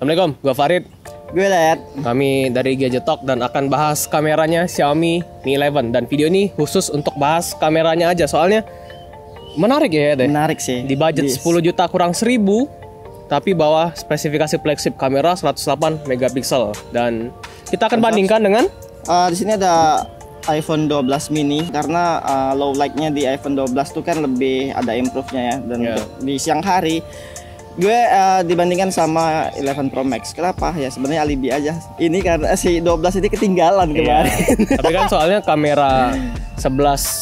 Assalamualaikum, gue Farid. Gue Led. Kami dari Gadget Talk dan akan bahas kameranya Xiaomi Mi 11. Dan video ini khusus untuk bahas kameranya aja, soalnya menarik ya deh. Menarik sih. Di budget 10 juta kurang 1000, tapi bawa spesifikasi flagship kamera 108 megapiksel. Dan kita akan bandingkan dengan di sini ada iPhone 12 mini karena low light-nya di iPhone 12 tuh kan lebih ada improve-nya ya. Dan di siang hari gue dibandingkan sama 11 Pro Max. Kenapa? Ya sebenarnya alibi aja. Ini karena si 12 ini ketinggalan kemarin. Tapi kan soalnya kamera 11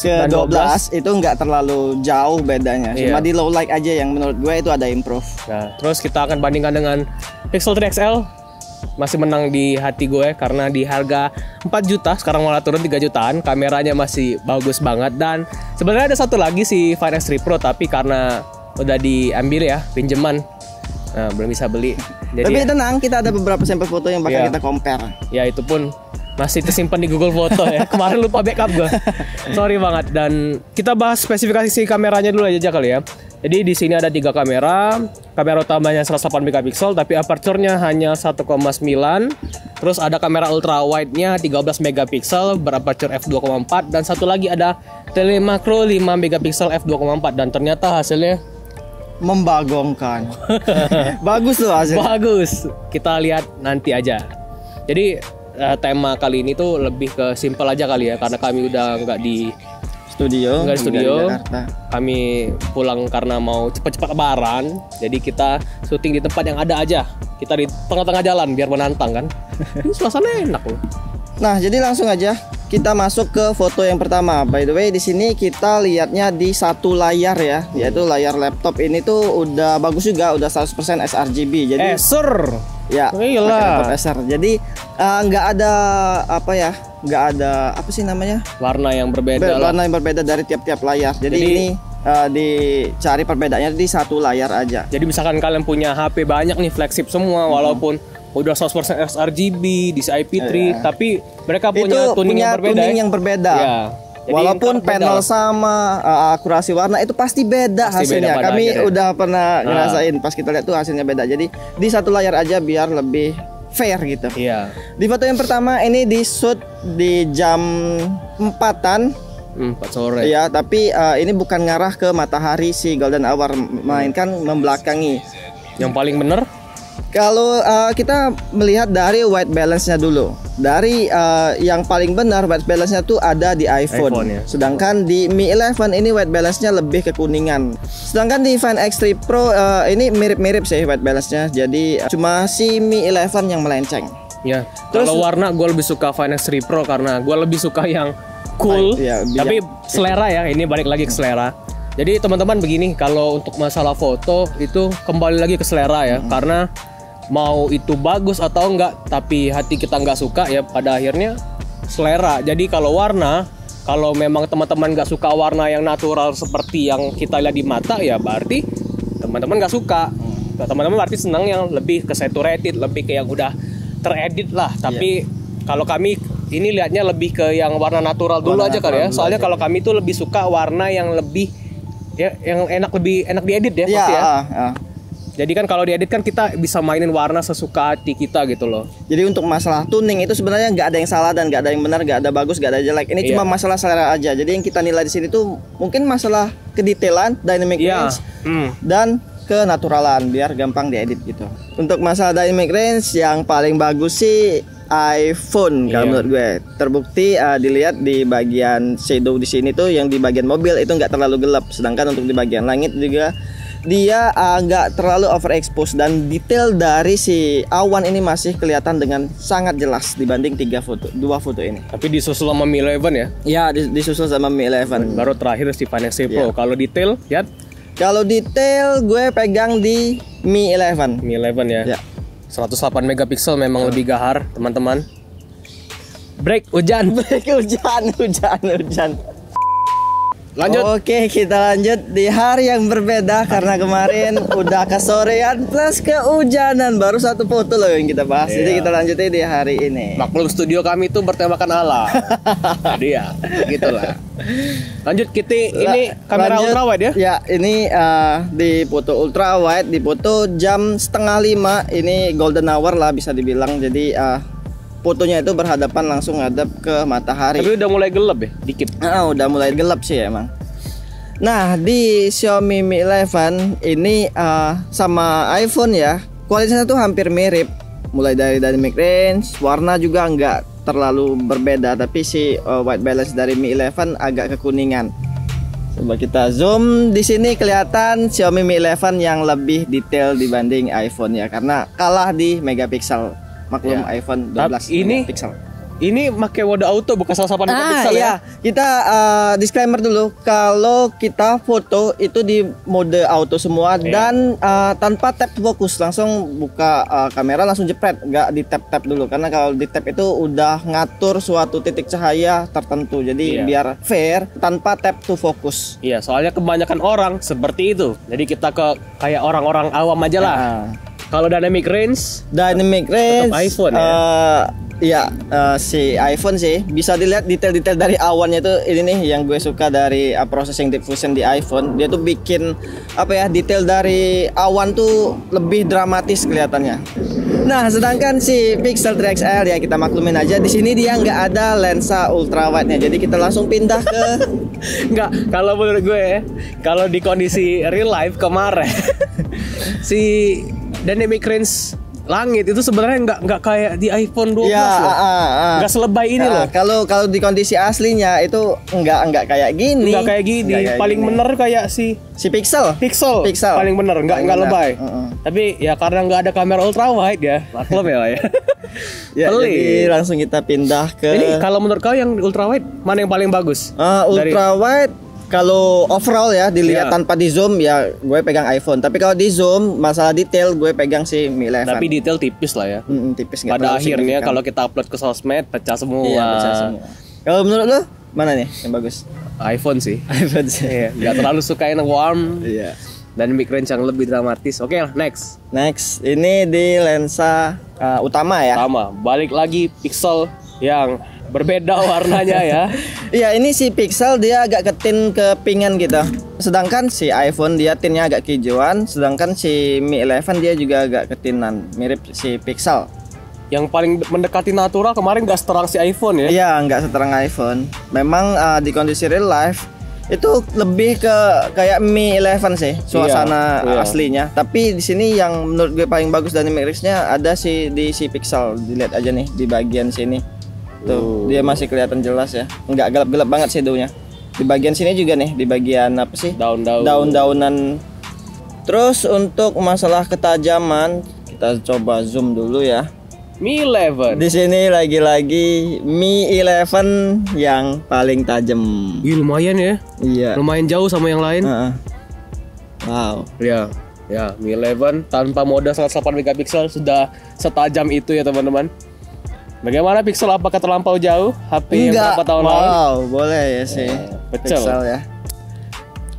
ke dan 12 itu nggak terlalu jauh bedanya. Cuma di low light aja yang menurut gue itu ada improve. Nah, terus kita akan bandingkan dengan Pixel 3 XL. Masih menang di hati gue karena di harga 4 juta sekarang malah turun 3 jutaan. Kameranya masih bagus banget. Dan sebenarnya ada satu lagi si Find X3 Pro, tapi karena udah diambil ya pinjaman, nah, belum bisa beli. Jadi tapi tenang, kita ada beberapa sampel foto yang bakal kita compare. Ya itu pun masih tersimpan di Google Foto ya. Kemarin lupa backup gue. Sorry banget. Dan kita bahas spesifikasi si kameranya dulu aja kali ya. Jadi di sini ada 3 kamera. Kamera utamanya 108 megapiksel tapi aperture-nya hanya 1,9. Terus ada kamera ultra wide-nya 13 megapiksel beraperture f2.4 dan satu lagi ada telemakro 5 megapiksel f2.4 dan ternyata hasilnya membagongkan. Bagus loh hasilnya. Bagus. Kita lihat nanti aja. Jadi tema kali ini tuh lebih ke simple aja kali ya, karena kami udah nggak di studio. Kami pulang karena mau cepat-cepat lebaran. Jadi kita syuting di tempat yang ada aja. Kita di tengah-tengah jalan biar menantang kan. Ini suasana enak loh. Nah, jadi langsung aja kita masuk ke foto yang pertama. By the way, di sini kita lihatnya di satu layar ya, yaitu layar laptop ini tuh udah bagus juga, udah 100% sRGB. Jadi ya, laptop SR. Jadi nggak ada apa ya, nggak ada apa sih namanya, warna yang berbeda. Warna yang berbeda dari tiap-tiap layar. Jadi ini dicari perbedaannya di satu layar aja. Jadi misalkan kalian punya HP banyak nih flagship semua, walaupun udah 100% sRGB, DCI-P3, tapi mereka punya tuning yang berbeda. Ya. Walaupun panel sama, akurasi warna itu pasti beda hasilnya. Kami udah pernah ngerasain pas kita lihat tuh hasilnya beda. Jadi di satu layar aja biar lebih fair gitu. Iya. Di foto yang pertama ini di shoot di jam 4-an. 4 sore. Iya, tapi ini bukan ngarah ke matahari si golden hour, melainkan membelakangi. Yang paling bener kalau kita melihat dari white balance-nya dulu. Dari yang paling benar white balance-nya tuh ada di iPhone ya. Sedangkan di Mi 11 ini white balance-nya lebih ke kuningan. Sedangkan di Find X3 Pro ini mirip-mirip sih white balance-nya. Jadi cuma si Mi 11 yang melenceng. Ya. Kalau warna gue lebih suka Find X3 Pro karena gue lebih suka yang cool. Tapi selera ya, ini balik lagi ke selera. Jadi teman-teman begini, kalau untuk masalah foto itu kembali lagi ke selera ya. Karena mau itu bagus atau enggak, tapi hati kita nggak suka ya pada akhirnya selera. Jadi kalau warna, kalau memang teman-teman nggak suka warna yang natural seperti yang kita lihat di mata, ya berarti teman-teman nggak suka. Teman-teman berarti senang yang lebih ke saturated, lebih ke yang udah teredit lah. Tapi kalau kami ini lihatnya lebih ke yang warna natural dulu aja kali ya. Soalnya kalau kami tuh lebih suka warna yang lebih ya, yang lebih enak diedit ya pasti ya. Jadi kan kalau diedit kan kita bisa mainin warna sesuka hati kita gitu loh. Jadi untuk masalah tuning itu sebenarnya nggak ada yang salah dan nggak ada yang benar, nggak ada bagus, nggak ada jelek. Ini cuma masalah selera aja. Jadi yang kita nilai di sini tuh mungkin masalah kedetailan, dynamic range, dan kenaturalan biar gampang diedit gitu. Untuk masalah dynamic range yang paling bagus sih iPhone kalau menurut gue. Terbukti dilihat di bagian shadow di sini tuh yang di bagian mobil itu nggak terlalu gelap, sedangkan untuk di bagian langit juga dia nggak terlalu overexpose dan detail dari si awan ini masih kelihatan dengan sangat jelas dibanding 2 foto ini. Tapi disusul sama Mi 11 ya? Ya, disusul sama Mi 11. Baru terakhir si Find X3 Pro. Kalau detail, lihat. Kalau detail gue pegang di Mi 11. Mi 11 ya. 108 megapiksel memang lebih gahar, teman-teman. Break hujan. Lanjut. Oke, kita lanjut di hari yang berbeda karena kemarin udah kesorean plus kehujanan. Baru satu foto loh yang kita bahas. Jadi kita lanjutin di hari ini. Maklum studio kami itu bertemakan alam. Jadi ya, gitulah. Lanjut kita ini kamera ultra wide ya? Ya, ini di foto ultra wide, di foto jam 4:30. Ini golden hour lah bisa dibilang. Jadi fotonya itu berhadapan langsung ngadep ke matahari. Tapi udah mulai gelap ya, dikit. Udah mulai gelap sih emang. Nah, di Xiaomi Mi 11 ini sama iPhone ya, kualitasnya tuh hampir mirip. Mulai dari dynamic range, warna juga nggak terlalu berbeda, tapi si white balance dari Mi 11 agak kekuningan. Coba kita zoom, di sini kelihatan Xiaomi Mi 11 yang lebih detail dibanding iPhone ya, karena kalah di megapiksel. Maklum ya. iPhone 12 megapiksel. Ini pakai mode auto bukan 108 megapiksel ya. Kita disclaimer dulu, kalau kita foto itu di mode auto semua dan tanpa tap fokus, langsung buka kamera langsung jepret, nggak di tap dulu, karena kalau di tap itu udah ngatur suatu titik cahaya tertentu. Jadi biar fair tanpa tap to fokus. Iya, soalnya kebanyakan orang seperti itu. Jadi kita kayak orang-orang awam aja lah. Kalau dynamic range iPhone ya. Si iPhone sih bisa dilihat detail-detail dari awannya tuh. Ini nih yang gue suka dari processing diffusion di iPhone. Dia tuh bikin detail dari awan tuh lebih dramatis kelihatannya. Nah, sedangkan si Pixel 3 XL ya kita maklumin aja, di sini dia nggak ada lensa ultra wide-nya. Jadi kita langsung pindah ke nggak. Kalau menurut gue, kalau di kondisi real life kemarin si dynamic range langit itu sebenarnya nggak kayak di iPhone 12 loh. Nggak selebay ini loh. Kalau di kondisi aslinya itu nggak kayak gini. Nggak kayak gini. Paling bener kayak si Pixel. Paling bener, nggak lebay. Tapi ya karena nggak ada kamera ultra wide ya, maklum ya. Jadi langsung kita pindah ke. Ini kalau menurut kau yang ultra wide mana yang paling bagus? Ultra wide. Kalau overall ya dilihat tanpa di zoom ya gue pegang iPhone. Tapi kalau di zoom masalah detail gue pegang si Mi 11. Tapi detail tipis lah ya. Tipis. Pada akhirnya kalau kita upload ke sosmed pecah semua. Iya, pecah semua. Kalau menurut lo mana nih yang bagus? iPhone sih. Iya. Gak terlalu suka yang warm. Iya. Dan mic range yang lebih dramatis. Oke, next. Ini di lensa utama ya. Balik lagi Pixel yang berbeda warnanya ya. Iya, ini si Pixel dia agak ketin ke pingan gitu. Sedangkan si iPhone dia tinnya agak hijauan. Sedangkan si Mi 11 dia juga agak ketinan, mirip si Pixel. Yang paling mendekati natural kemarin gak seterang si iPhone ya? Iya, nggak seterang iPhone. Memang di kondisi real life itu lebih ke kayak Mi 11 sih suasana aslinya. Tapi di sini yang menurut gue paling bagus dari range-nya ada di si Pixel. Dilihat aja nih di bagian sini. Tuh, dia masih kelihatan jelas ya. Enggak gelap-gelap banget shadownya. Di bagian sini juga nih, di bagian apa sih? Daun-daunan. Terus untuk masalah ketajaman, kita coba zoom dulu ya. Mi 11. Di sini lagi-lagi Mi 11 yang paling tajam. Lumayan ya. Iya. Lumayan jauh sama yang lain. Wow. Ya, Mi 11 tanpa mode 108 megapiksel sudah setajam itu ya teman-teman. Bagaimana Pixel, apakah terlampau jauh HP yang berapa tahun lalu? Wow, boleh ya sih. Pixel ya.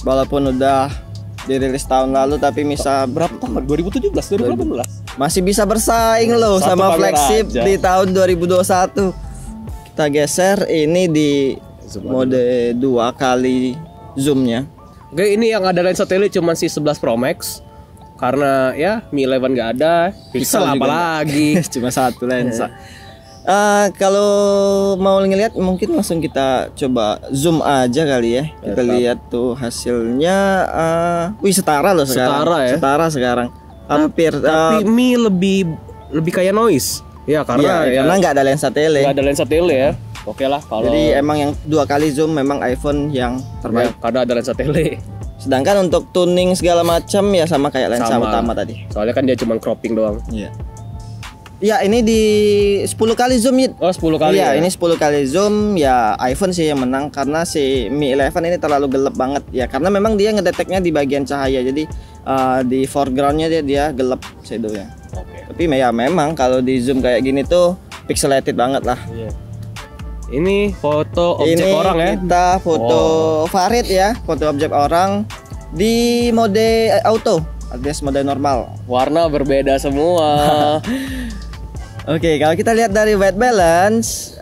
Walaupun udah dirilis tahun lalu tapi bisa berapa tahun? 2017, 2018. Masih bisa bersaing loh sama flagship di tahun 2021. Kita geser ini di mode 2 kali zoomnya. Oke, ini yang ada lensa tele cuma si 11 Pro Max. Karena ya Mi 11 nggak ada, Pixel apalagi cuma satu lensa. Kalau mau ngeliat mungkin langsung kita coba zoom aja kali ya. Kita lihat tuh hasilnya. Setara loh sekarang. Setara sekarang. Hampir. Tapi Mi lebih kayak noise. Ya karena nggak ada lensa tele. Nggak ada lensa tele ya. Oke lah kalau. Jadi emang yang 2 kali zoom memang iPhone yang terbaik. Karena ada lensa tele. Sedangkan untuk tuning segala macam ya sama kayak lensa utama tadi. Soalnya kan dia cuma cropping doang. Iya. Ya ini di 10 kali zoom ya. Oh 10 kali ya? Ini 10 kali zoom ya iPhone sih yang menang. Karena si Mi 11 ini terlalu gelap banget. Ya karena memang dia ngedeteknya di bagian cahaya. Jadi di foregroundnya dia gelap shadownya. Tapi ya memang kalau di zoom kayak gini tuh pixelated banget lah. Ini foto objek orang ya. Kita foto Farid ya. Foto objek orang di mode auto alias mode normal. Warna berbeda semua. Oke, kalau kita lihat dari white balance,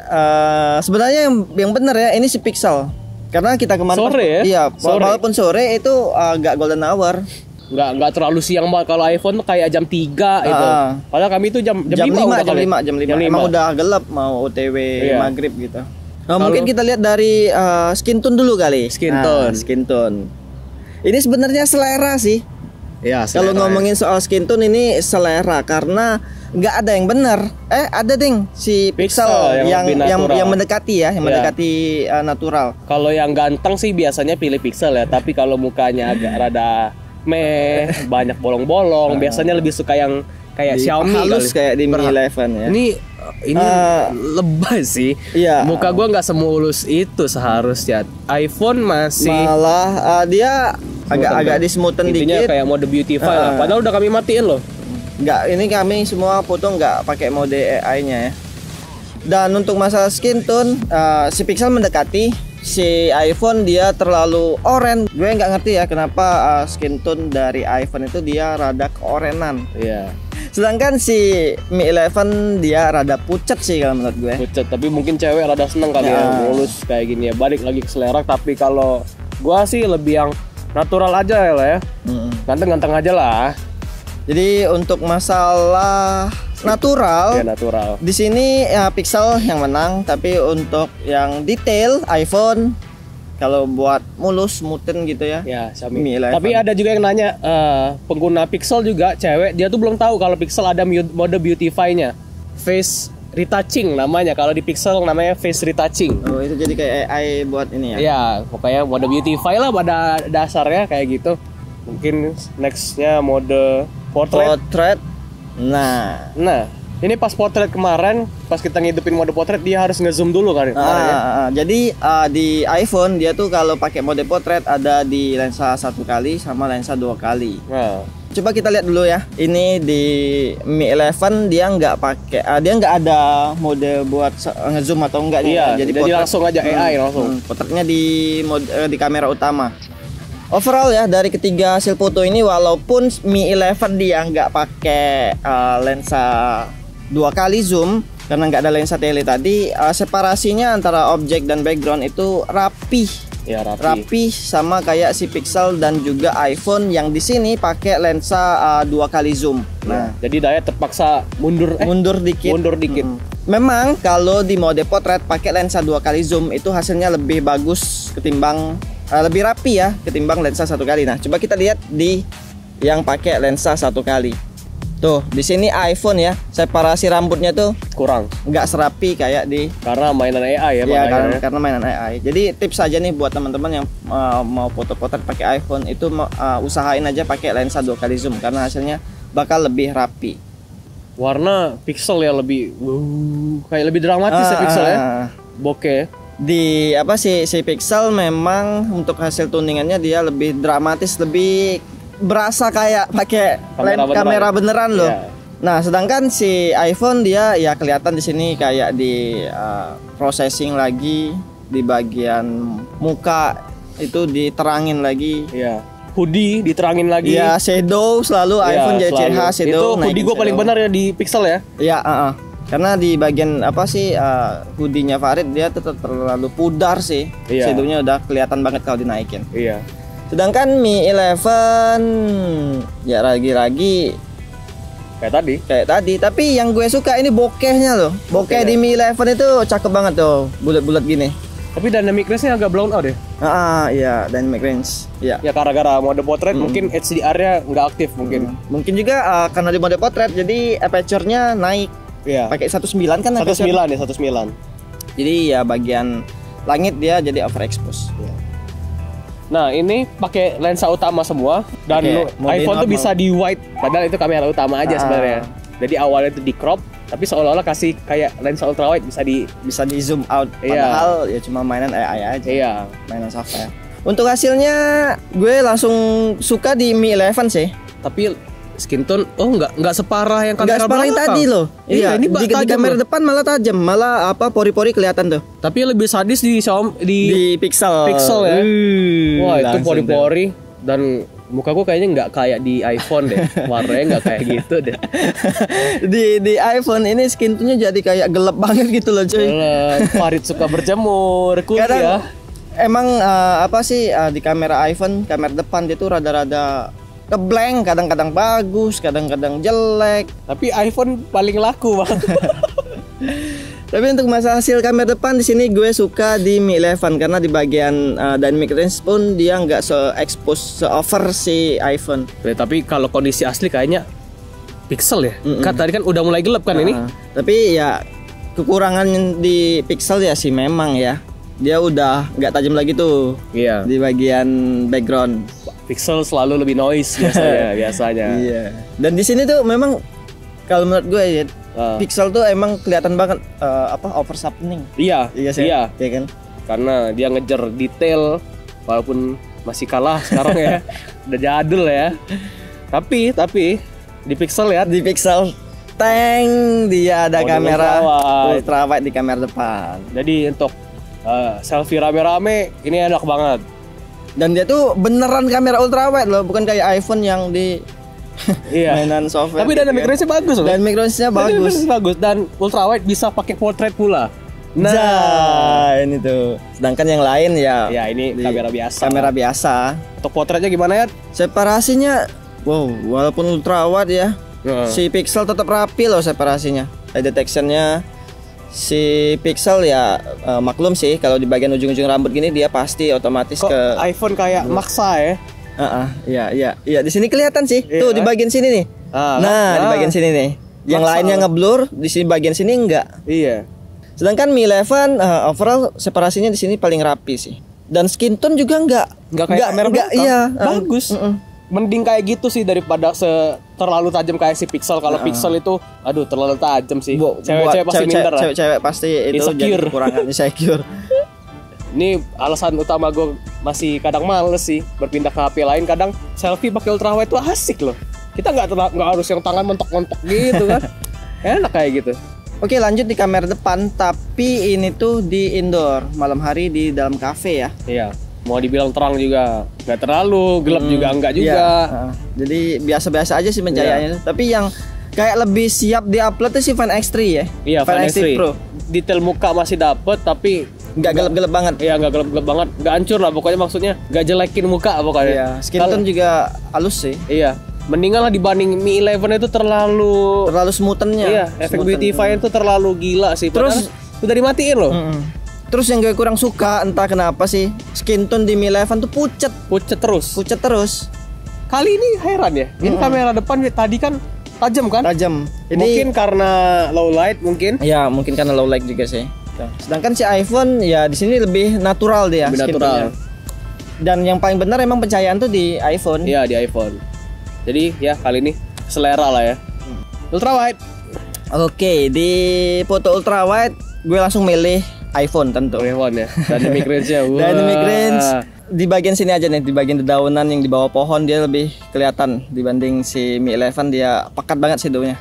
sebenarnya yang benar ya ini si Pixel. Karena kita kemarin sore ya? Iya, walaupun sore itu nggak golden hour. Nggak terlalu siang banget. Kalau iPhone tuh kayak jam 3 itu. Padahal kami itu jam 5. Jam 5. Emang udah gelap mau OTW maghrib gitu. Mungkin kita lihat dari skin tone dulu kali. Skin tone. Ini sebenarnya selera sih. Ya, kalau ngomongin soal skin tone ini selera karena nggak ada yang benar. Ada ding si Pixel yang mendekati ya, yang mendekati natural. Kalau yang ganteng sih biasanya pilih Pixel ya, tapi kalau mukanya agak rada banyak bolong-bolong, biasanya lebih suka yang kayak Xiaomi halus kayak di Mi 11 ya. Ini lebay sih. Iya. Muka gua nggak semulus itu seharusnya. iPhone masih malah dia agak dismoothen dikit. Kayak mode beautify lah. Padahal udah kami matiin loh. Nggak, ini kami semua foto nggak pakai mode AI-nya ya. Dan untuk masalah skin tone, si Pixel mendekati, si iPhone dia terlalu oranye. Gue nggak ngerti ya kenapa skin tone dari iPhone itu dia rada keorenan. Iya. Sedangkan si Mi 11 dia rada pucat sih kalau menurut gue. Pucat, tapi mungkin cewek rada seneng kali ya mulus kayak gini ya. Balik lagi ke selera, tapi kalau gua sih lebih yang natural aja ya lah ya. Ganteng-ganteng aja lah. Jadi untuk masalah natural, di sini ya Pixel yang menang, tapi untuk yang detail iPhone kalau buat mulus smoothen gitu ya. Ya, Xiaomi. Tapi ada juga yang nanya pengguna Pixel juga cewek, dia tuh belum tahu kalau Pixel ada mode beautify-nya. Face retouching namanya. Kalau di Pixel namanya face retouching. Oh, itu jadi kayak AI buat ini ya. Ya, pokoknya mode beautify lah pada dasarnya kayak gitu. Mungkin nextnya mode portrait. Nah, ini pas portrait kemarin, pas kita ngidupin mode portrait dia harus ngezoom dulu kan. Jadi di iPhone dia tuh kalau pakai mode portrait ada di lensa 1 kali sama lensa 2 kali. Coba kita lihat dulu ya. Ini di Mi 11 dia nggak pakai, dia nggak ada mode buat ngezoom atau enggak. Iya, jadi langsung aja AI langsung. Portraitnya di kamera utama. Overall ya dari ketiga hasil foto ini, walaupun Mi 11 dia nggak pakai lensa 2 kali zoom karena nggak ada lensa tele tadi, separasinya antara objek dan background itu rapi. Ya, rapi sama kayak si Pixel dan juga iPhone yang di sini pakai lensa 2 kali zoom. Nah, jadi Daya terpaksa mundur dikit. Memang kalau di mode portrait pakai lensa 2 kali zoom itu hasilnya lebih bagus ketimbang lebih rapi ya ketimbang lensa 1 kali. Nah, coba kita lihat di yang pakai lensa 1 kali. Tuh, di sini iPhone ya, separasi rambutnya tuh kurang, nggak serapi kayak di karena mainan AI ya. Iya, karena mainan AI. Jadi tips aja nih buat teman-teman yang mau foto-potret pakai iPhone itu usahain aja pakai lensa 2 kali zoom karena hasilnya bakal lebih rapi. Warna Pixel ya lebih kayak lebih dramatis ya Pixel ya. Bokeh. Di si Pixel memang untuk hasil tuningannya dia lebih dramatis, lebih berasa kayak pakai kamera beneran loh. Yeah. Nah, sedangkan si iPhone dia ya kelihatan di sini kayak di processing lagi di bagian muka itu diterangin lagi. Iya. Hoodie diterangin lagi. Ya, shadow selalu iPhone jadi ciri khas itu. Itu hoodie gue paling benar ya di Pixel ya. Iya, karena di bagian hoodie-nya Farid dia tetap terlalu pudar sih. Iya. Shadownya udah kelihatan banget kalau dinaikin. Iya. Sedangkan Mi 11 ya lagi-lagi kayak tadi. Tapi yang gue suka ini bokehnya loh. Bokeh di Mi 11 itu cakep banget tuh, bulat-bulat gini. Tapi dynamic range-nya agak blown out ya. Iya, dynamic range. Iya. Ya gara-gara mode portrait mungkin HDR-nya nggak aktif mungkin. Mungkin juga karena di mode portrait jadi aperture-nya naik. Iya. Pakai 1.9 kan? 1.9 ya, 1.9. Jadi ya bagian langit dia jadi overexpose. Ya. Nah, ini pakai lensa utama semua dan iPhone tuh bisa di wide, padahal itu kamera utama aja sebenarnya. Jadi awalnya itu di crop, tapi seolah-olah kasih kayak lensa ultra wide bisa di zoom out. Padahal ya cuma mainan AI aja. Iya, mainan software. Untuk hasilnya gue langsung suka di Mi 11 sih. Tapi skin tone nggak separah yang kamera belakang tadi loh. Iya, ini di kamera depan malah tajam, malah pori-pori kelihatan tuh. Tapi lebih sadis di Pixel ya. Wah, itu pori-pori dan muka gue kayaknya nggak kayak di iPhone deh. Warnanya nggak kayak gitu deh. di iPhone ini skin tone-nya jadi kayak gelap banget gitu loh, cuy. Farid suka berjemur, cool ya. emang apa sih di kamera iPhone, kamera depan dia tuh rada-rada ngeblank, kadang-kadang bagus, kadang-kadang jelek. Tapi iPhone paling laku Bang. Tapi untuk masalah hasil kamera depan di sini gue suka di Mi 11 karena di bagian dynamic range pun dia nggak se-expose, se-over si iPhone. Tapi kalau kondisi asli kayaknya pixel ya. Kan tadi kan udah mulai gelap kan ini. Tapi ya kekurangan di pixel ya sih memang ya. Dia udah nggak tajam lagi tuh. Iya. Di bagian background. Pixel selalu lebih noise biasanya. Iya. Dan di sini tuh memang kalau menurut gue ya, pixel tuh emang kelihatan banget over sharpening. Iya. Iya kan? Karena dia ngejar detail walaupun masih kalah sekarang ya. Udah jadul ya. Tapi di pixel ya, di pixel tank dia ada kamera ultra wide di kamera depan. Jadi untuk selfie rame-rame ini enak banget. Dan dia tuh beneran kamera ultra wide loh, bukan kayak iPhone yang di mainan software. Tapi dynamic range-nya bagus loh. Dynamic range-nya bagus dan ultra wide bisa pakai portrait pula. Nah, ini tuh. Sedangkan yang lain ya ini kamera biasa. Kamera biasa. Untuk portraitnya gimana ya? Separasinya walaupun ultra wide ya. Si pixel tetap rapi loh separasinya. Eye detection-nya si pixel ya maklum sih kalau di bagian ujung-ujung rambut gini dia pasti otomatis ke iPhone kayak maksa ya. Iya di sini kelihatan sih. Tuh di bagian sini nih. Di bagian sini nih. Yang lainnya ngeblur, di sini bagian sini enggak. Iya. Sedangkan Mi 11 overall separasinya di sini paling rapi sih. Dan skin tone juga enggak kayak kamera belakang. Iya, bagus. Mending kayak gitu sih daripada terlalu tajam kayak si pixel. Kalau pixel itu terlalu tajam sih. Cewek-cewek pasti minder. Cewek-cewek pasti itu jadi kekurangan insecure. Ini alasan utama gue masih kadang males sih berpindah ke HP lain. Kadang selfie pakai ultra wide tuh asik loh. Kita nggak harus yang tangan mentok-mentok gitu kan. Enak kayak gitu. Oke, lanjut di kamera depan, tapi ini tuh di indoor, malam hari di dalam cafe ya. Iya. Mau dibilang terang juga nggak terlalu, gelap juga enggak juga. Iya. Jadi biasa-biasa aja sih pencahayaannya. Tapi yang kayak lebih siap di-upload tuh si Fan X3 ya. Iya, Fan X3 Pro. Detail muka masih dapet tapi nggak gelap-gelap banget. Iya, nggak gelap-gelap banget, nggak hancur lah pokoknya, maksudnya nggak jelekin muka pokoknya. Iya, skin tone juga halus sih. Iya. Mendingan lah dibanding Mi 11 itu terlalu smoothennya. Iya, efek beautify itu terlalu gila sih. Terus udah dimatiin loh. Terus yang gue kurang suka entah kenapa sih skin tone di Mi 11 tuh pucet terus. Kali ini heran ya. Ini kamera depan tadi kan tajam kan? Tajam. Mungkin karena low light mungkin. Ya, mungkin karena low light juga sih. Sedangkan si iPhone ya di sini lebih natural dia. Lebih natural. Dan yang paling benar emang pencahayaan tuh di iPhone. Iya, di iPhone. Jadi ya kali ini selera lah ya. Ultra wide. Oke, di foto ultra wide gue langsung milih iPhone tentu. iPhone ya. Dynamic range-nya. Dynamic range di bagian sini aja nih, di bagian dedaunan yang di bawah pohon dia lebih kelihatan dibanding si Mi 11, dia pekat banget shadownya.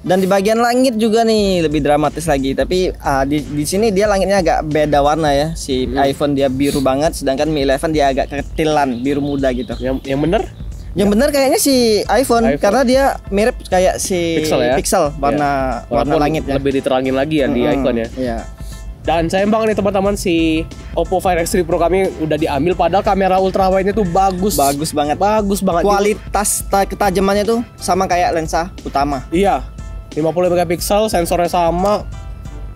Dan di bagian langit juga nih lebih dramatis lagi. Tapi di sini dia langitnya agak beda warna ya. Si iPhone dia biru banget, sedangkan Mi 11 dia agak ketilan, biru muda gitu. Yang bener? Yang benar kayaknya si iPhone karena dia mirip kayak si Pixel warna langitnya. Lebih diterangin lagi ya di iPhone ya. Iya. Dan sayang banget nih teman-teman, si Oppo Find X3 Pro kami udah diambil padahal kamera ultra wide-nya tuh bagus banget. Kualitas ketajamannya tuh sama kayak lensa utama. Iya. 50 megapiksel, sensornya sama.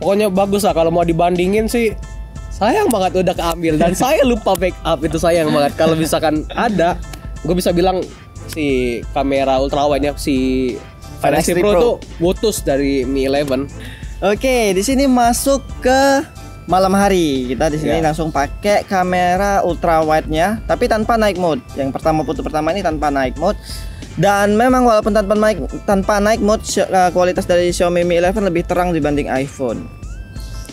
Pokoknya bagus lah. Kalau mau dibandingin sih sayang banget udah keambil. Dan saya lupa backup, itu sayang banget. Kalau misalkan ada, gue bisa bilang si kamera ultra wide-nya si Find X3 Pro tuh putus dari Mi 11. Oke, di sini masuk ke malam hari. Kita di sini langsung pakai kamera ultra wide-nya tapi tanpa night mode. Yang foto pertama ini tanpa night mode. Dan memang walaupun tanpa night mode, kualitas dari Xiaomi Mi 11 lebih terang dibanding iPhone.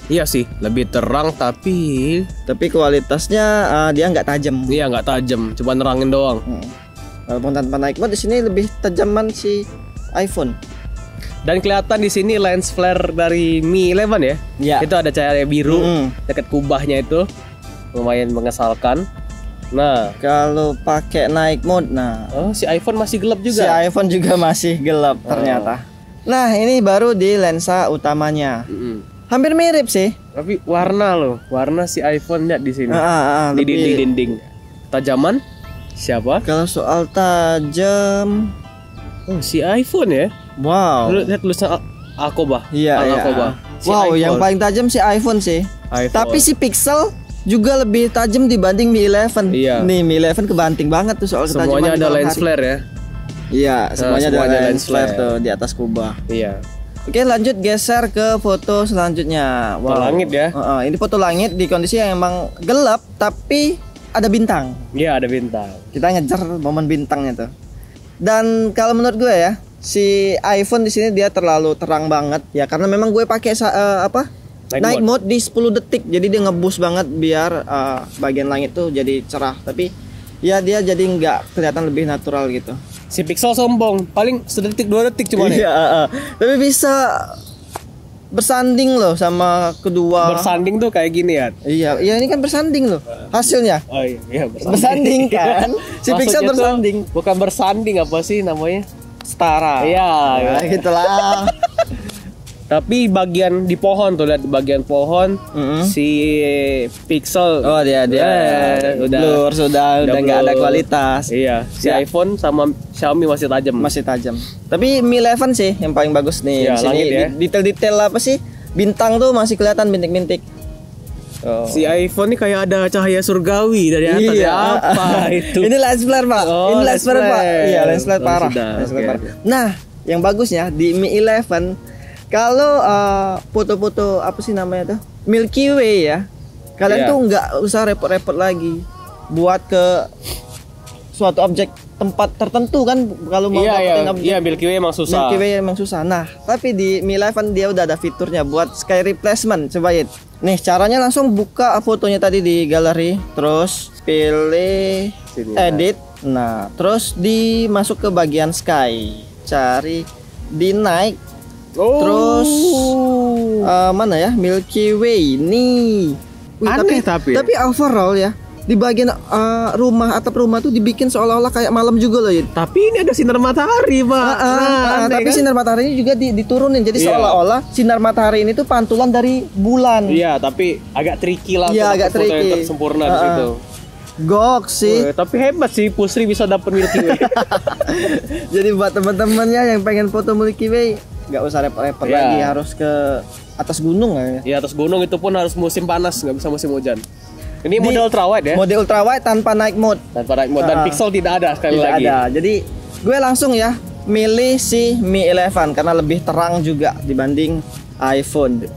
Iya sih, lebih terang tapi kualitasnya dia nggak tajam. Iya, nggak tajam, cuma nerangin doang. Walaupun tanpa night mode, di sini lebih tajaman si iPhone. Dan kelihatan di sini lens flare dari Mi 11 ya. Iya. Itu ada cahaya biru dekat kubahnya itu. Lumayan mengesalkan. Nah, kalau pakai night mode, si iPhone masih gelap juga. Si iPhone juga masih gelap ternyata. Nah, ini baru di lensa utamanya. hampir mirip sih. Tapi warna si iPhone lihat di sini. Di lebih... dinding. Tajaman siapa? Kalau soal tajam, si iPhone ya. Wow. Lihat tulisan Akoba. Iya. Si wow, iPhone. yang paling tajam si iPhone sih. Tapi si Pixel juga lebih tajam dibanding Mi 11. Iya. Nih Mi 11 kebanting banget tuh soal ketajaman. Semuanya ada lens flare ya. Iya, semuanya ada lens flare tuh di atas kubah. Iya. Oke, lanjut geser ke foto selanjutnya. Wow. Foto langit ya. Ini foto langit di kondisi yang emang gelap tapi ada bintang. Iya, ada bintang. Kita ngejar momen bintangnya tuh. Dan kalau menurut gue ya, si iPhone di sini dia terlalu terang banget ya, karena memang gue pakai night mode di 10 detik. Jadi dia ngeboost banget biar bagian langit tuh jadi cerah. Tapi ya dia jadi nggak kelihatan lebih natural gitu. Si Pixel sombong, paling 1 detik 2 detik cuma nih. Iya, tapi bisa bersanding loh sama kedua. Bersanding tuh kayak gini ya. Iya ini kan bersanding loh hasilnya. Oh iya bersanding kan. Si Pixel bersanding. Bukan bersanding, apa sih namanya? Setara. Iya, ya, gitulah. Tapi bagian di pohon tuh, lihat bagian pohon si Pixel. Oh dia blur, sudah nggak ada kualitas. Iya. Si iPhone sama Xiaomi masih tajam. Tapi Mi 11 sih yang paling bagus nih. Ya, sini ya. Detail-detail apa sih? Bintang tuh masih kelihatan bintik-bintik. Oh. Si iPhone ini kayak ada cahaya surgawi dari atas. Iya. Apa itu? Ini lens flare, Pak. Ini lens flare, Pak. Iya, lens flare parah. Okay. Nah, yang bagusnya di Mi 11 kalau foto-foto apa sih namanya tuh? Milky Way ya. Kalian tuh nggak usah repot-repot lagi buat ke suatu objek tempat tertentu kan, kalau mau dapetin objek. Iya, Milky Way emang susah. Nah, tapi di Mi 11 dia udah ada fiturnya buat sky replacement. Coba lihat. Nih, caranya langsung buka fotonya tadi di galeri, terus pilih edit. Nah, terus masuk ke bagian sky. Cari di night. Terus mana ya? Milky Way nih. Aneh tapi overall ya, di bagian atap rumah tuh dibikin seolah-olah kayak malam juga loh ya. Tapi ini ada sinar matahari, Pak. Tapi kan? Sinar mataharinya juga diturunin. Jadi seolah-olah sinar matahari ini tuh pantulan dari bulan. Iya, tapi agak tricky lah. Iya, agak tricky. Yang sempurna di situ. Gok sih. Tapi hebat sih Pusri bisa dapet Milky Way. Jadi buat teman-temannya yang pengen foto Milky Way, nggak usah repot-repot lagi harus ke atas gunung ya. Iya, atas gunung itu pun harus musim panas, nggak bisa musim hujan. Ini mode ultrawide ya? Mode ultrawide tanpa night mode. Dan Pixel tidak ada sekali lagi. Tidak ada. Jadi gue langsung ya milih si Mi 11 karena lebih terang juga dibanding iPhone.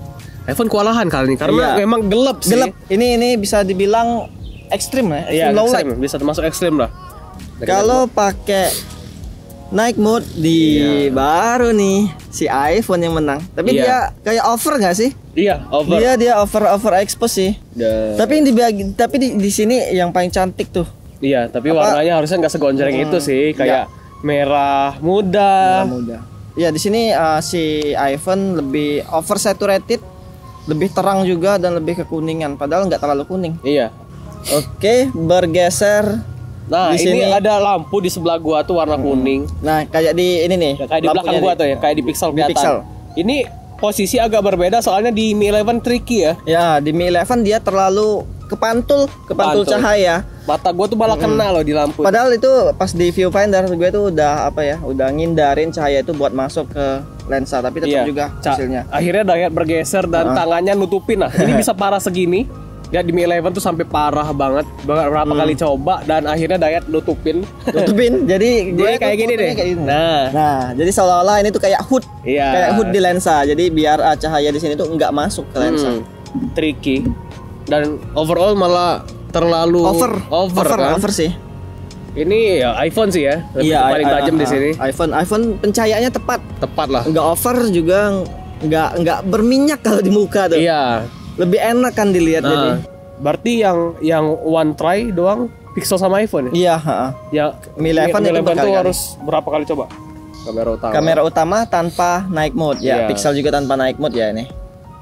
iPhone kewalahan kali ini karena memang gelap sih. Gelap. Ini bisa dibilang ekstrim ya. Iya, ekstrim. Bisa termasuk ekstrim lah. Kalau pakai night mode baru nih si iPhone yang menang. Tapi dia kayak over nggak sih? Iya, over. Dia over expose sih. Tapi di sini yang paling cantik tuh. Iya, tapi warnanya harusnya nggak segonjreng itu sih, kayak merah muda. Iya, di sini si iPhone lebih oversaturated, lebih terang juga dan lebih kekuningan. Padahal nggak terlalu kuning. Iya. Oke, bergeser. Nah, ini ada lampu di sebelah gua tuh warna kuning. Nah, kayak di ini nih. Kayak di belakang gua tuh ya, kayak di Pixel kelihatan. Ini posisi agak berbeda soalnya di Mi 11 tricky ya. Ya, di Mi 11 dia terlalu kepantul cahaya. Mata gua tuh malah kena loh di lampu. Padahal itu pas di viewfinder gue tuh udah udah ngindarin cahaya itu buat masuk ke lensa, tapi tetap juga hasilnya. Akhirnya Dayat bergeser dan tangannya nutupin. Nah, ini bisa parah segini. Ya di Mi 11 tuh sampai parah banget. Berapa kali coba dan akhirnya Dayat nutupin. Jadi gue kayak gini deh. Nah, jadi seolah-olah ini tuh kayak hood. Iya. Kayak hood di lensa. Jadi biar cahaya di sini tuh nggak masuk ke lensa. Tricky. Dan overall malah terlalu over sih. Ini ya iPhone sih ya. Paling tajam di sini. iPhone pencahayaannya tepat lah. Nggak over juga nggak berminyak kalau di muka tuh. Iya. Lebih enak kan dilihat jadi. Berarti yang one try doang Pixel sama iPhone ya? Iya, Ya Mi 11 itu harus berapa kali coba? Kamera utama tanpa night mode ya. Pixel juga tanpa night mode ya ini.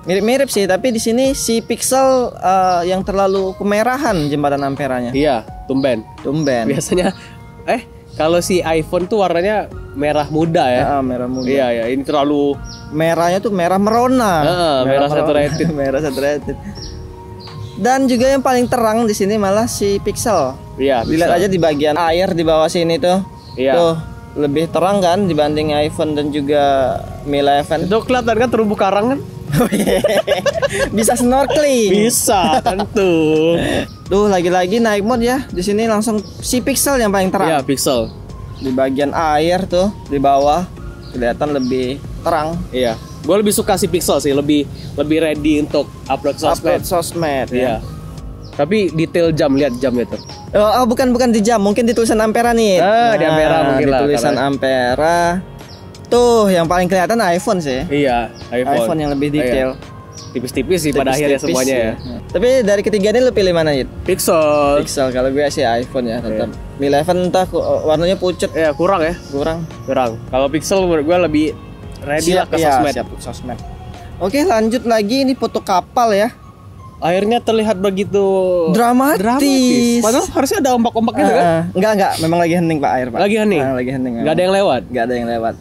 Mirip-mirip sih, tapi di sini si Pixel yang terlalu kemerahan jembatan amperanya. Iya, tumben. Biasanya kalau si iPhone tuh warnanya merah muda ya. Merah muda. Iya ya, ini terlalu merahnya tuh merah merona. Merah saturated. Merah saturated. Dan juga yang paling terang di sini malah si pixel. Iya. Dilihat aja di bagian air di bawah sini tuh. Iya. Tuh lebih terang kan dibanding iPhone dan juga Mi 11. Itu kelihatan kan terumbu karang kan? Bisa snorkeling. Bisa, tentu. Tuh lagi-lagi naik mode ya. Di sini langsung si pixel yang paling terang. Iya, pixel. Di bagian air tuh di bawah kelihatan lebih terang. Iya. Gue lebih suka si pixel sih, lebih ready untuk upload sosmed. Ya. Iya. Tapi detail jam, lihat jamnya tuh. Oh, bukan di jam, mungkin di tulisan ampera nih. Di ampera mungkin lah. Tulisan ampera. Tuh yang paling kelihatan iPhone sih. Iya, iPhone yang lebih detail. Tipis-tipis sih pada akhirnya semuanya ya. Tapi dari ketiga ini lu pilih mana, Yit? Pixel. Kalau gue sih iPhone ya tetap. Mi 11 entah warnanya pucat. Ya, kurang ya. Kurang. Kalau Pixel menurut gue lebih ready lah ke sosmed. Siap sosmed. Oke, lanjut lagi ini foto kapal ya. Airnya terlihat begitu dramatis. Padahal harusnya ada ombak-ombak gitu kan? Enggak, memang lagi hening Pak air, Pak. Lagi hening. Enggak ada yang lewat.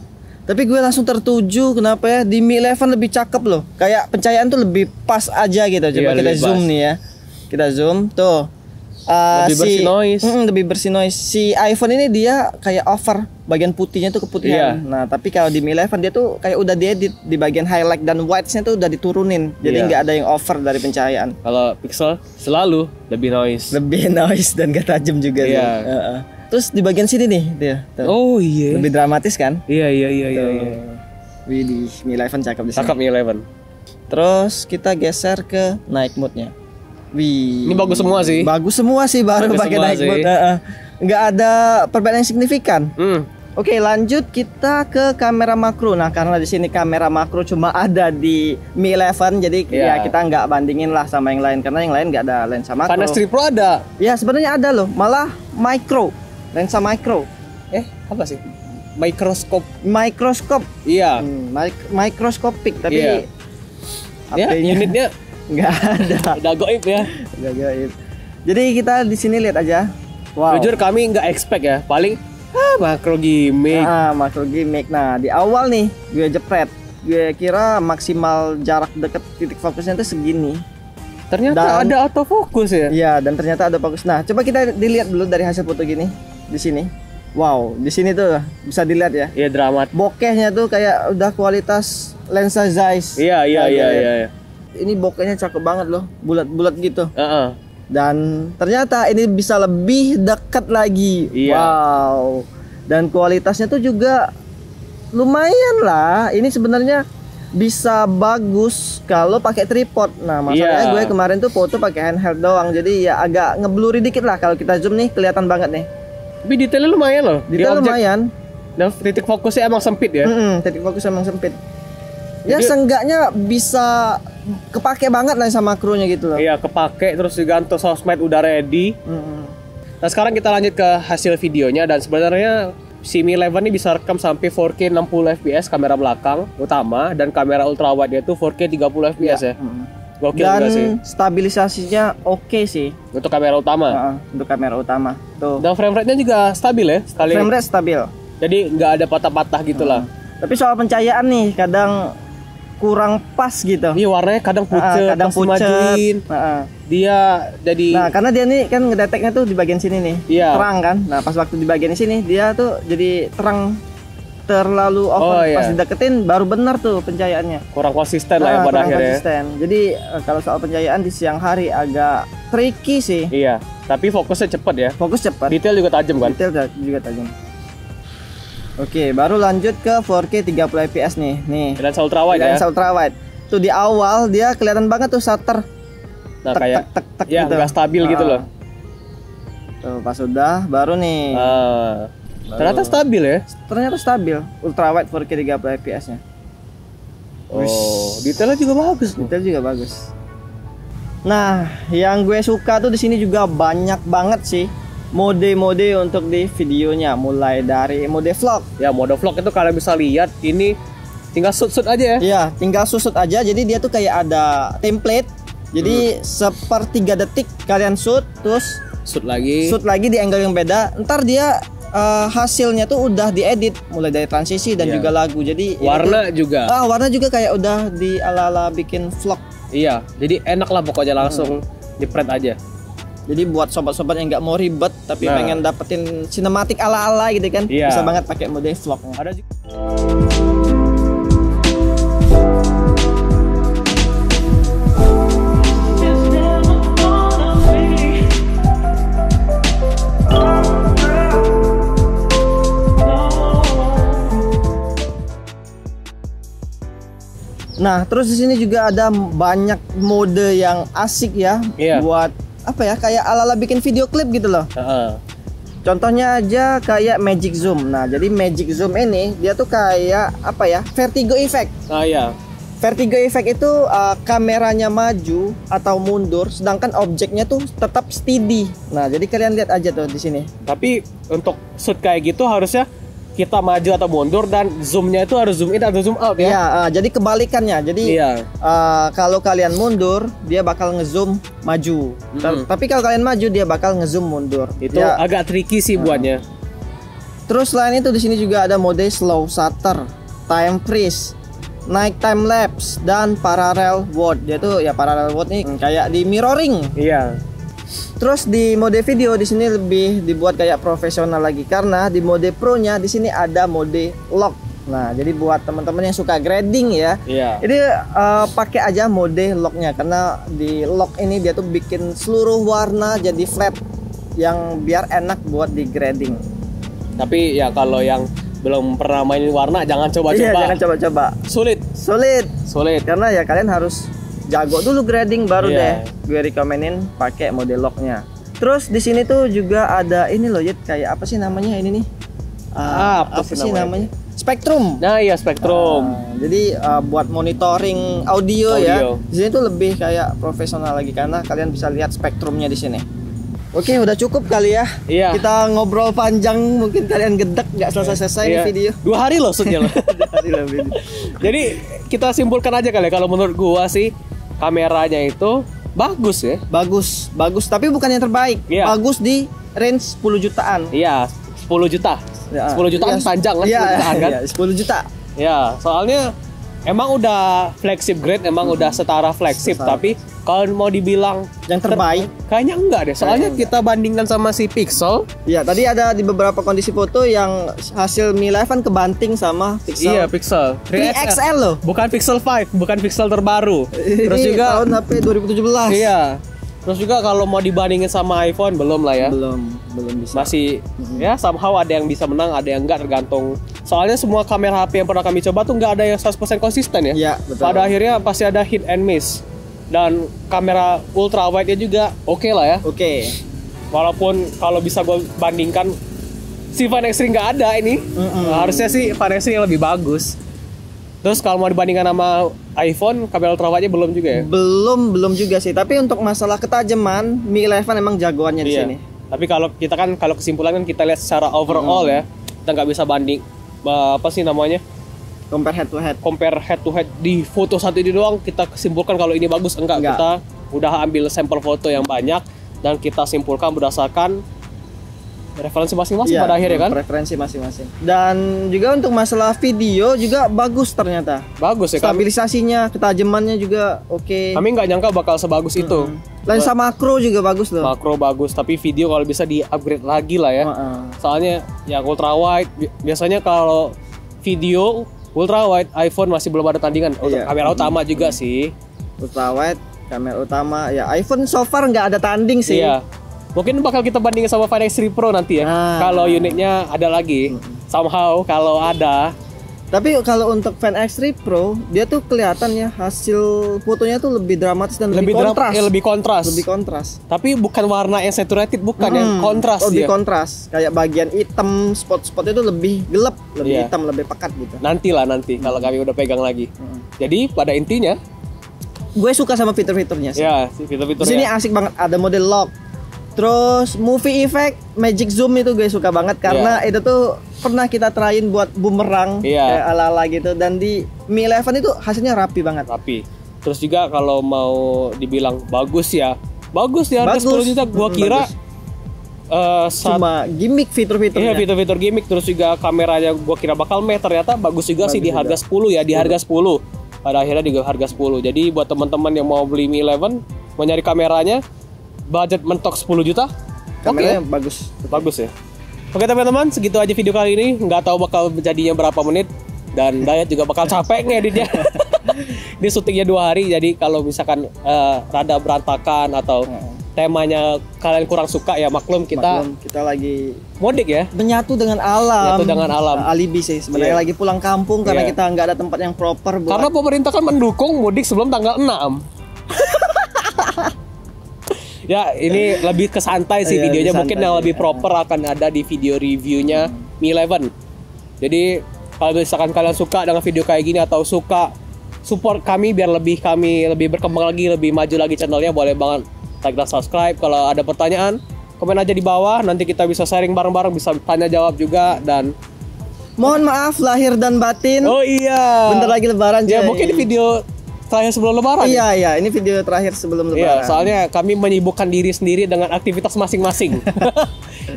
Tapi gue langsung tertuju kenapa ya di Mi 11 lebih cakep loh. Kayak pencahayaan tuh lebih pas aja gitu. Coba kita zoom nih ya. Kita zoom tuh. Lebih bersih noise. Lebih bersih noise. Si iPhone ini dia kayak over bagian putihnya tuh keputihan. Nah, tapi kalau di Mi 11 dia tuh kayak udah diedit di bagian highlight dan whites-nya tuh udah diturunin. Jadi nggak ada yang over dari pencahayaan. Kalau Pixel selalu lebih noise. Lebih noise dan gak tajam juga sih. Terus di bagian sini nih dia. Tuh. Oh iya. Lebih dramatis kan? Iya. Wih, di Mi 11 cakep di sini. Cakep Mi 11. Terus kita geser ke night mode-nya. Wih. Ini bagus semua sih baru pakai night mode. Nggak ada perbedaan yang signifikan. Oke, lanjut kita ke kamera makro. Nah, karena di sini kamera makro cuma ada di Mi 11, jadi ya kita nggak bandingin lah sama yang lain karena yang lain nggak ada lensa makro. Finest 3 Pro ada. Ya, sebenarnya ada loh, malah micro, lensa micro. Apa sih? Mikroskop. Iya. Mikroskopik, tapi unitnya nggak ada. Udah goib ya. Udah goib. Jadi kita di sini lihat aja. Wow. Jujur kami nggak expect ya, paling makro gimmick. Makro gimmick. Nah, di awal nih gue jepret. Gue kira maksimal jarak deket titik fokusnya itu segini. Ternyata ada autofocus ya. Iya, dan ternyata ada fokus. Nah, coba kita dilihat dulu dari hasil foto gini di sini. Wow, di sini tuh bisa dilihat ya. Iya, dramat. Bokehnya tuh kayak udah kualitas lensa Zeiss. Iya. Ini bokehnya cakep banget loh, bulat-bulat gitu. Dan ternyata ini bisa lebih dekat lagi. Wow. Dan kualitasnya tuh juga lumayan lah. Ini sebenarnya bisa bagus kalau pakai tripod. Nah, masalahnya gue kemarin tuh foto pakai handheld doang. Jadi ya agak ngeblurry dikit lah. Kalau kita zoom nih kelihatan banget nih. Tapi detailnya lumayan loh. Detail lumayan. Dan titik fokusnya emang sempit ya. Titik fokus emang sempit. Ya seenggaknya bisa kepake banget lensa makronya gitu loh. Iya, kepake terus juga untuk sosmed udah ready. Nah, sekarang kita lanjut ke hasil videonya dan sebenarnya si Mi 11 ini bisa rekam sampai 4K 60 fps kamera belakang utama dan kamera ultrawide itu 4K 30 fps ya. Gokil dan juga sih. Stabilisasinya oke sih untuk kamera utama. Untuk kamera utama. Tuh. Dan frame rate-nya juga stabil ya. Frame rate stabil. Jadi nggak ada patah-patah gitulah. Tapi soal pencahayaan nih kadang kurang pas gitu. Iya, warnanya kadang pucet, kadang pucet. Dia jadi. Nah, karena dia nih kan ngedeteknya tuh di bagian sini nih. Terang kan. Nah, pas waktu di bagian sini dia tuh jadi terang terlalu over. Pas dideketin baru benar tuh pencahayaannya. Kurang konsisten lah ya pada akhirnya. Konsisten. Jadi kalau soal pencahayaan di siang hari agak tricky sih. Iya, tapi fokusnya cepat ya. Fokus cepat. Detail juga tajam kan? Detail juga tajam. Oke, baru lanjut ke 4K 30 fps nih. Lensa ultrawide ya. Lensa ultrawide. Tuh di awal dia kelihatan banget tuh shutter. Nah, kayak ya gitu. Gak stabil gitu loh. Tuh pas udah baru nih. Ternyata stabil ya. Ternyata stabil. Ultrawide 4K 30 fps-nya. Detailnya juga bagus. Detail juga bagus. Nah, yang gue suka tuh di sini juga banyak banget sih mode-mode untuk di videonya, mulai dari mode vlog. Ya, mode vlog itu kalian bisa lihat ini tinggal shoot aja ya. Iya, tinggal shoot aja. Jadi dia tuh kayak ada template. Jadi sepertiga detik kalian shoot, terus shoot lagi di angle yang beda. Ntar dia hasilnya tuh udah diedit mulai dari transisi dan juga lagu. Jadi warna juga. Warna juga kayak udah di ala-ala bikin vlog. Iya, jadi enak lah pokoknya langsung di-print aja. Jadi buat sobat-sobat yang nggak mau ribet tapi pengen dapetin sinematik ala-ala gitu kan, bisa banget pakai mode vlognya. Ada juga. Nah, terus di sini juga ada banyak mode yang asik ya, buat apa ya, kayak ala-ala bikin video klip gitu loh. Contohnya aja kayak Magic Zoom. Nah, jadi Magic Zoom ini dia tuh kayak apa ya, vertigo effect. Vertigo effect itu kameranya maju atau mundur, sedangkan objeknya tuh tetap steady. Nah, jadi kalian lihat aja tuh di sini. Tapi untuk shoot kayak gitu harusnya kita maju atau mundur dan zoomnya itu harus zoom in atau zoom out ya? Iya, jadi kebalikannya. Jadi kalau kalian mundur, dia bakal ngezoom maju. Tapi kalau kalian maju, dia bakal ngezoom mundur. Itu agak tricky sih buatnya. Terus selain itu di sini juga ada mode slow shutter, time freeze, night time lapse, dan parallel world. Dia tuh ya parallel world nih kayak di mirroring. Iya. Terus di mode video di sini lebih dibuat kayak profesional lagi karena di mode pro-nya di sini ada mode lock. Nah, jadi buat teman-teman yang suka grading ya. Jadi pakai aja mode locknya karena di lock ini dia tuh bikin seluruh warna jadi flat yang biar enak buat di grading. Tapi ya kalau yang belum pernah mainin warna jangan coba-coba. Iya, jangan coba-coba. Sulit. Karena ya kalian harus jago dulu grading baru deh gue rekomenin pakai mode locknya. Terus di sini tuh juga ada ini loh, kayak apa sih namanya ini nih? Apa sih namanya? Spektrum. Nah, iya spektrum. Jadi buat monitoring audio ya. Di sini tuh lebih kayak profesional lagi karena kalian bisa lihat spektrumnya di sini. Oke, udah cukup kali ya. Kita ngobrol panjang, mungkin kalian gedek nggak selesai-selesai nih video. 2 hari loh shootnya loh. Jadi kita simpulkan aja kali ya, kalau menurut gua sih kameranya itu bagus ya. Bagus, tapi bukan yang terbaik. Bagus di range 10 jutaan. Iya, 10 juta. 10 jutaan panjang kan, 10 jutaan kan? 10 juta. Ya, soalnya emang udah flagship grade, emang udah setara flagship, tapi kalau mau dibilang yang terbaik kayaknya enggak deh. Soalnya kita bandingkan sama si Pixel. Iya, tadi ada di beberapa kondisi foto yang hasil Mi 11 kebanting sama Pixel. Iya, Pixel 3XL loh. Bukan Pixel 5, bukan Pixel terbaru. Terus juga tahun HP 2017. Iya. Terus juga kalau mau dibandingin sama iPhone belum lah ya. Belum bisa. Masih ya somehow ada yang bisa menang, ada yang enggak, tergantung. Soalnya semua kamera HP yang pernah kami coba tuh enggak ada yang 100% konsisten ya. Iya, betul. Pada akhirnya pasti ada hit and miss. Dan kamera ultra wide-nya juga oke lah ya. Oke. Walaupun kalau bisa gue bandingkan si Fan X3 nggak ada ini. Harusnya sih Fan X3 yang lebih bagus. Terus kalau mau dibandingkan sama iPhone, kamera ultra wide-nya belum juga ya? Belum juga sih. Tapi untuk masalah ketajaman, Mi 11 emang jagoannya di sini. Tapi kalau kita kan kalau kesimpulan kan kita lihat secara overall ya. Kita nggak bisa banding apa sih namanya? Compare head to head di foto satu ini doang kita kesimpulkan kalau ini bagus enggak. Kita udah ambil sampel foto yang banyak dan kita simpulkan berdasarkan referensi masing-masing pada akhirnya kan. Preferensi masing-masing. Dan juga untuk masalah video juga bagus ternyata. Bagus ya. Stabilisasinya, ketajamannya juga oke. Kami nggak nyangka bakal sebagus itu. Lensa makro juga bagus loh. Makro bagus, tapi video kalau bisa di-upgrade lagi lah ya. Soalnya yang ultra wide biasanya kalau video ultra wide iPhone masih belum ada tandingan. Kamera utama juga sih. Ultra wide, kamera utama ya iPhone so far nggak ada tanding sih. Iya. Mungkin bakal kita bandingin sama Fan X3 Pro nanti ya. Kalau unitnya ada lagi. Somehow kalau ada. Tapi kalau untuk Fan X3 Pro, dia tuh kelihatan ya hasil fotonya tuh lebih dramatis dan lebih kontras. Lebih kontras. Tapi bukan warna yang saturated, bukan yang kontras. Lebih kontras. Kayak bagian hitam, spot-spotnya tuh lebih gelap, lebih hitam, lebih pekat gitu. Nanti kalau kami udah pegang lagi. Jadi pada intinya, gue suka sama fitur-fiturnya sih. Ya, fitur-fiturnya. Di sini asik banget, ada mode lock. Terus movie effect, magic zoom itu gue suka banget karena itu tuh pernah kita trying buat bumerang kayak ala-ala gitu, dan di Mi 11 itu hasilnya rapi banget. Terus juga kalau mau dibilang bagus ya harga 10 juta. Gua kira cuma gimmick fitur-fiturnya. Iya, fitur-fitur gimmick, terus juga kameranya gua kira bakal ternyata bagus juga sih di harga 10 ya, di harga 10. Pada akhirnya di harga 10. Jadi buat teman-teman yang mau beli Mi 11, mau nyari kameranya, budget mentok 10 juta. Kameranya bagus. Bagus ya. Oke teman-teman, segitu aja video kali ini. Nggak tahu bakal jadinya berapa menit, dan Dayat juga bakal capek ngeditnya. Ini syutingnya 2 hari, jadi kalau misalkan rada berantakan atau temanya kalian kurang suka ya maklum, kita lagi mudik ya, menyatu dengan alam. Alibi sih sebenarnya, lagi pulang kampung karena kita nggak ada tempat yang proper buat... Karena pemerintah kan mendukung mudik sebelum tanggal 6. Ya ini lebih ke santai sih videonya, mungkin yang lebih proper akan ada di video reviewnya Mi 11. Jadi kalau misalkan kalian suka dengan video kayak gini atau suka support kami biar kami lebih berkembang lagi, lebih maju lagi channelnya, boleh banget like dan subscribe. Kalau ada pertanyaan, komen aja di bawah, nanti kita bisa sharing bareng-bareng, bisa tanya jawab juga. Dan mohon maaf lahir dan batin. Oh iya, bentar lagi lebaran. Ya mungkin ini video terakhir sebelum lebaran. Iya, ini video terakhir sebelum lebaran. Iya, soalnya kami menyibukkan diri sendiri dengan aktivitas masing-masing.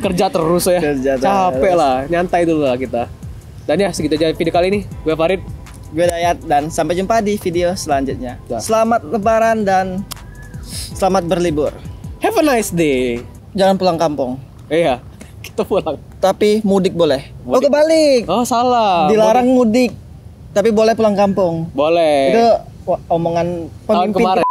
Kerja terus ya. Capek lah, nyantai dulu lah kita. Dan ya segitu aja video kali ini. Gue Farid, gue Dayat, dan sampai jumpa di video selanjutnya. Selamat lebaran dan selamat berlibur. Have a nice day. Jangan pulang kampung. Iya, kita pulang. Tapi mudik boleh. Oh kebalik. Oh salah. Dilarang mudik, tapi boleh pulang kampung. Boleh. Itu omongan tahun kemarin.